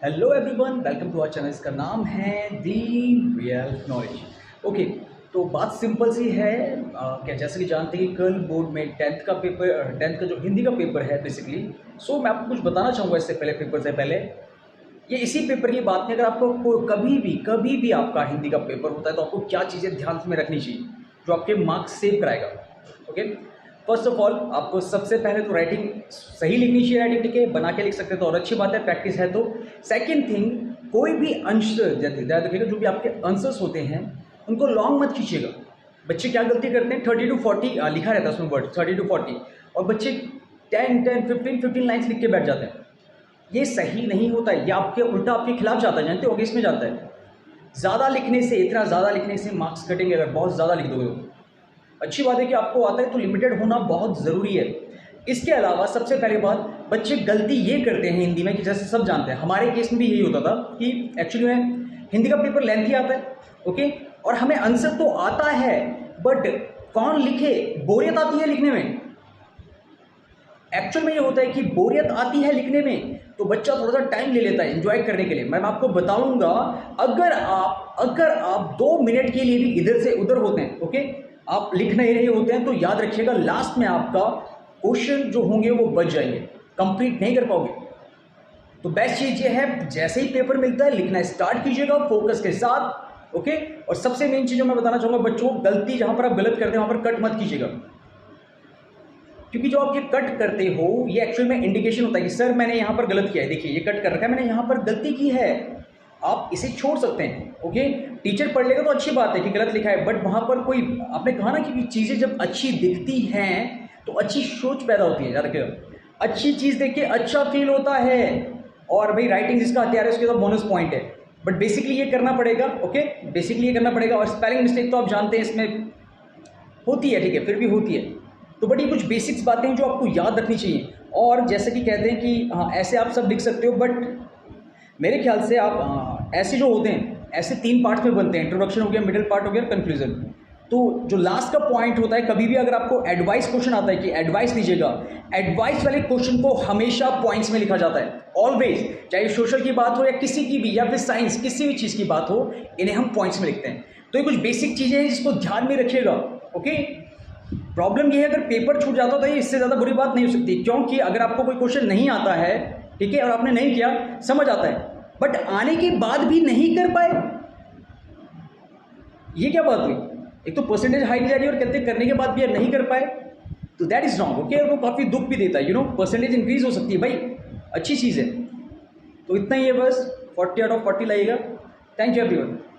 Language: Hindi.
Hello everyone, welcome to our channel. इसका नाम है दी रियल नॉलेज। ओके, तो बात सिंपल सी है। क्या जैसे कि जानते हैं कि कल बोर्ड में टेंथ का जो हिंदी का पेपर है बेसिकली। मैं आपको कुछ बताना चाहूँगा इससे पहले, पेपर से पहले। ये इसी पेपर की बात नहीं, अगर आपको कभी भी आपका हिंदी का पेपर होता है तो आपको क्या चीज़ें ध्यान में रखनी चाहिए जो आपके मार्क्स सेव कराएगा। ओके, फर्स्ट ऑफ ऑल आपको सबसे पहले तो राइटिंग सही लिखनी चाहिए। राइटिंग ठीक है, बना के लिख सकते हैं तो और अच्छी बात है, प्रैक्टिस है तो। सेकंड थिंग, कोई भी अंश ध्यान रखिएगा, जो भी आपके आंसर्स होते हैं उनको लॉन्ग मत खींचिएगा। बच्चे क्या गलती करते हैं, 30 to 40 लिखा रहता है उसमें वर्ड 30 to 40, और बच्चे 10 15 लाइन्स लिख के बैठ जाते हैं। ये सही नहीं होता है, ये आपके उल्टा आपके खिलाफ जाता है, जानते हो, अगेंस्ट में जाता है। ज़्यादा लिखने से, इतना ज़्यादा लिखने से मार्क्स कटेंगे अगर बहुत ज़्यादा लिख दोगे तो। अच्छी बात है कि आपको आता है तो लिमिटेड होना बहुत ज़रूरी है। इसके अलावा सबसे पहली बात, बच्चे गलती ये करते हैं हिंदी में कि जैसे सब जानते हैं, हमारे केस में भी यही होता था कि एक्चुअली में हिंदी का पेपर लेंथी आता है। ओके, और हमें आंसर तो आता है बट कौन लिखे, बोरियत आती है लिखने में। एक्चुअल में ये होता है कि बोरियत आती है लिखने में तो बच्चा थोड़ा सा टाइम ले लेता है एंजॉय करने के लिए। मैं आपको बताऊंगा, अगर आप 2 मिनट के लिए भी इधर से उधर होते हैं, ओके, आप लिख नहीं रहे होते हैं, तो याद रखिएगा लास्ट में आपका क्वेश्चन जो होंगे वो बच जाएंगे, कंप्लीट नहीं कर पाओगे। तो बेस्ट चीज ये है, जैसे ही पेपर मिलता है लिखना स्टार्ट कीजिएगा फोकस के साथ। ओके, और सबसे मेन चीज जो मैं बताना चाहूंगा, बच्चों को गलती जहां पर आप गलत करते हैं वहां पर कट मत कीजिएगा, क्योंकि जो आप ये कट करते हो ये एक्चुअल में इंडिकेशन होता है कि सर मैंने यहाँ पर गलत किया है, देखिए ये कट कर रखा है, मैंने यहाँ पर गलती की है। आप इसे छोड़ सकते हैं। ओके, टीचर पढ़ लेगा तो अच्छी बात है कि गलत लिखा है, बट वहाँ पर कोई, आपने कहा ना कि चीज़ें जब अच्छी दिखती हैं तो अच्छी सोच पैदा होती है। याद रखिएगा, अच्छी चीज़ देख के अच्छा फील होता है। और भाई राइटिंग जिसका हथियार है उसके तो बोनस पॉइंट है, बट बेसिकली ये करना पड़ेगा। ओके, बेसिकली ये करना पड़ेगा। और स्पेलिंग मिस्टेक तो आप जानते हैं इसमें होती है, ठीक है, फिर भी होती है। तो बट ये कुछ बेसिक्स बातें हैं जो आपको याद रखनी चाहिए। और जैसे कि कहते हैं कि हाँ ऐसे आप सब लिख सकते हो, बट मेरे ख्याल से आप ऐसे जो होते हैं ऐसे 3 पार्ट्स में बनते हैं, इंट्रोडक्शन हो गया, मिडिल पार्ट हो गया, कंक्लूजन। तो जो लास्ट का पॉइंट होता है, कभी भी अगर आपको एडवाइस क्वेश्चन आता है कि एडवाइस लीजिएगा, एडवाइस वाले क्वेश्चन को हमेशा पॉइंट्स में लिखा जाता है ऑलवेज, चाहे सोशल की बात हो या किसी की भी, या फिर साइंस, किसी भी चीज़ की बात हो, इन्हें हम पॉइंट्स में लिखते हैं। तो ये कुछ बेसिक चीज़ें हैं जिसको ध्यान में रखिएगा। ओके, प्रॉब्लम ये है अगर पेपर छूट जाता तो ये इससे ज़्यादा बुरी बात नहीं हो सकती, क्योंकि अगर आपको कोई क्वेश्चन नहीं आता है, ठीक है, और आपने नहीं किया, समझ आता है, बट आने के बाद भी नहीं कर पाए, ये क्या बात हुई। एक तो परसेंटेज हाई जा रही है और कहते करने के बाद भी यार नहीं कर पाए, तो दैट इज रॉन्ग। ओके, और वो काफ़ी दुख भी देता है, परसेंटेज इंक्रीज हो सकती है भाई, अच्छी चीज़ है। तो इतना ही है बस, 40 आउट ऑफ 40 लाइएगा। Thank you everyone.